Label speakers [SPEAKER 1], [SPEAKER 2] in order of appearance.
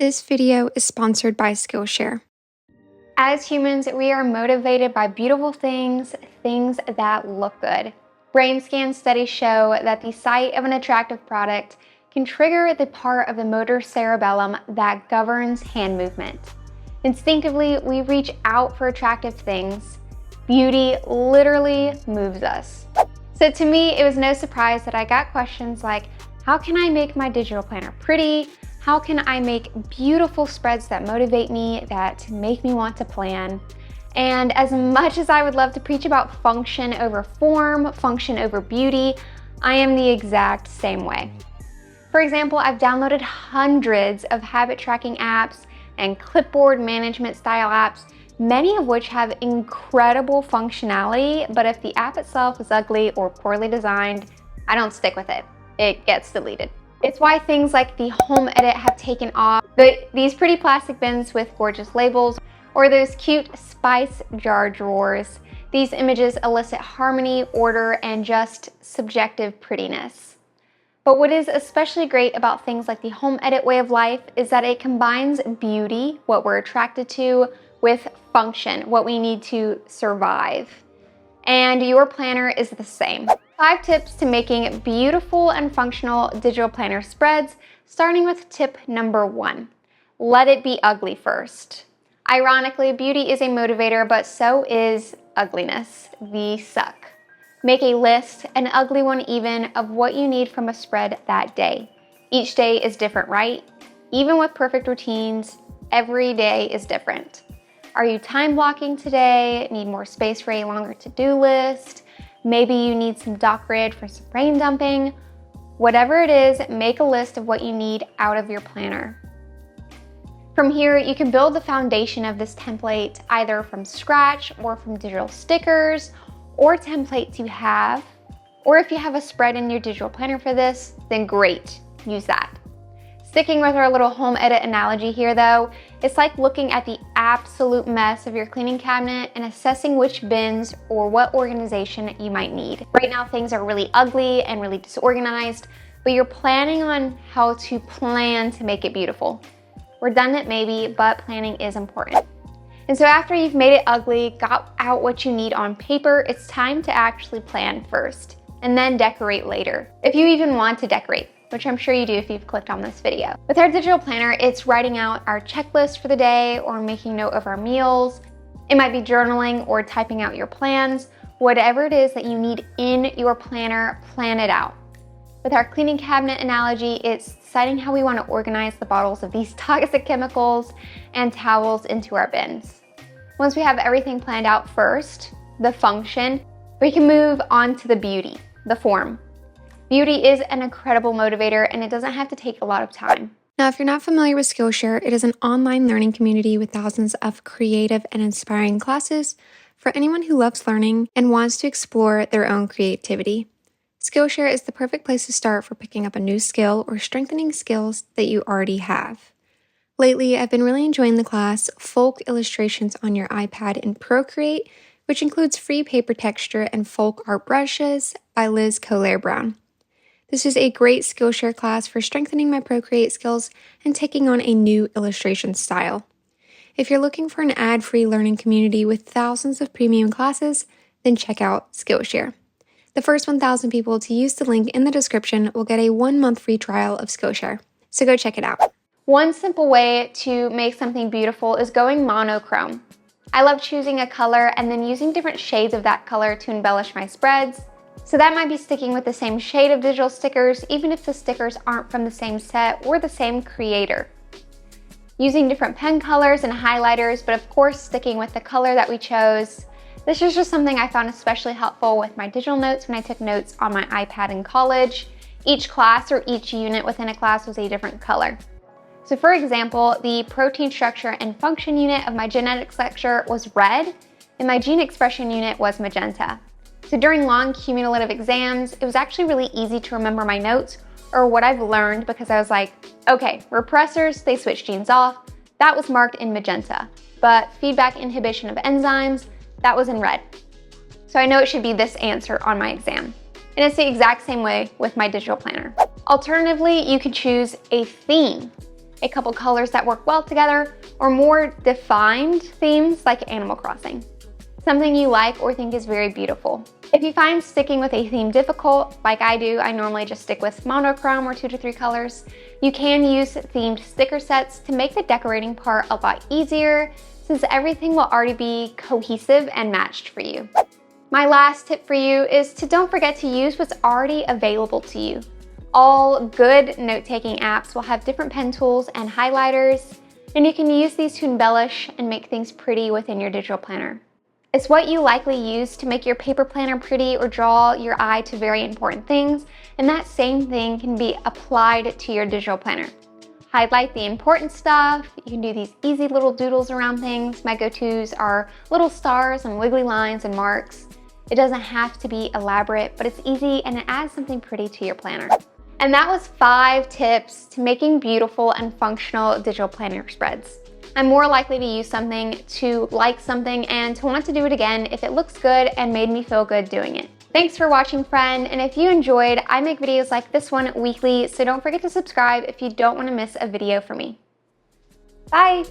[SPEAKER 1] This video is sponsored by Skillshare.
[SPEAKER 2] As humans, we are motivated by beautiful things, things that look good. Brain scan studies show that the sight of an attractive product can trigger the part of the motor cerebellum that governs hand movement. Instinctively, we reach out for attractive things. Beauty literally moves us. So to me, it was no surprise that I got questions like, how can I make my digital planner pretty? How can I make beautiful spreads that motivate me, that make me want to plan? And as much as I would love to preach about function over form, function over beauty, I am the exact same way. For example, I've downloaded hundreds of habit tracking apps and clipboard management style apps, many of which have incredible functionality, but if the app itself is ugly or poorly designed, I don't stick with it. It gets deleted. It's why things like the home edit have taken off, but these pretty plastic bins with gorgeous labels, or those cute spice jar drawers. These images elicit harmony, order, and just subjective prettiness. But what is especially great about things like the home edit way of life is that it combines beauty, what we're attracted to, with function, what we need to survive. And your planner is the same. 5 tips to making beautiful and functional digital planner spreads, starting with tip number 1. Let it be ugly first. Ironically, beauty is a motivator, but so is ugliness, the suck. Make a list, an ugly one even, of what you need from a spread that day. Each day is different, right? Even with perfect routines, every day is different. Are you time blocking today? Need more space for a longer to-do list? Maybe you need some dock grid for some brain dumping. Whatever it is, make a list of what you need out of your planner. From here, you can build the foundation of this template either from scratch or from digital stickers or templates you have. Or if you have a spread in your digital planner for this, then great, use that. Sticking with our little home edit analogy here though, it's like looking at the absolute mess of your cleaning cabinet and assessing which bins or what organization you might need. Right now things are really ugly and really disorganized, but you're planning on how to plan to make it beautiful. Redundant maybe, but planning is important. And so after you've made it ugly, got out what you need on paper, it's time to actually plan first and then decorate later, if you even want to decorate, which I'm sure you do if you've clicked on this video. With our digital planner, it's writing out our checklist for the day or making note of our meals. It might be journaling or typing out your plans. Whatever it is that you need in your planner, plan it out. With our cleaning cabinet analogy, it's deciding how we want to organize the bottles of these toxic chemicals and towels into our bins. Once we have everything planned out first, the function, we can move on to the beauty, the form. Beauty is an incredible motivator and it doesn't have to take a lot of time.
[SPEAKER 1] Now, if you're not familiar with Skillshare, it is an online learning community with thousands of creative and inspiring classes for anyone who loves learning and wants to explore their own creativity. Skillshare is the perfect place to start for picking up a new skill or strengthening skills that you already have. Lately, I've been really enjoying the class Folk Illustrations on Your iPad in Procreate, which includes free paper texture and folk art brushes by Liz Collier-Brown. This is a great Skillshare class for strengthening my Procreate skills and taking on a new illustration style. If you're looking for an ad-free learning community with thousands of premium classes, then check out Skillshare. The first 1,000 people to use the link in the description will get a 1-month free trial of Skillshare, so go check it out.
[SPEAKER 2] One simple way to make something beautiful is going monochrome. I love choosing a color and then using different shades of that color to embellish my spreads. So that might be sticking with the same shade of digital stickers, even if the stickers aren't from the same set or the same creator. Using different pen colors and highlighters, but of course sticking with the color that we chose. This is just something I found especially helpful with my digital notes when I took notes on my iPad in college. Each class or each unit within a class was a different color. So for example, the protein structure and function unit of my genetics lecture was red, and my gene expression unit was magenta. So during long cumulative exams, it was actually really easy to remember my notes or what I've learned because I was like, okay, repressors, they switch genes off. That was marked in magenta. But feedback inhibition of enzymes, that was in red. So I know it should be this answer on my exam. And it's the exact same way with my digital planner. Alternatively, you could choose a theme. a couple colors that work well together, or more defined themes like Animal Crossing. Something you like or think is very beautiful. If you find sticking with a theme difficult, like I do, I normally just stick with monochrome or 2 to 3 colors, you can use themed sticker sets to make the decorating part a lot easier, since everything will already be cohesive and matched for you. My last tip for you is to don't forget to use what's already available to you. All good note-taking apps will have different pen tools and highlighters, and you can use these to embellish and make things pretty within your digital planner. It's what you likely use to make your paper planner pretty or draw your eye to very important things, and that same thing can be applied to your digital planner. Highlight the important stuff. You can do these easy little doodles around things. My go-tos are little stars and wiggly lines and marks. It doesn't have to be elaborate, but it's easy and it adds something pretty to your planner. And that was 5 tips to making beautiful and functional digital planner spreads. I'm more likely to use something, to like something, and to want to do it again if it looks good and made me feel good doing it. Thanks for watching, friend, and if you enjoyed, I make videos like this one weekly, so don't forget to subscribe if you don't want to miss a video from me. Bye!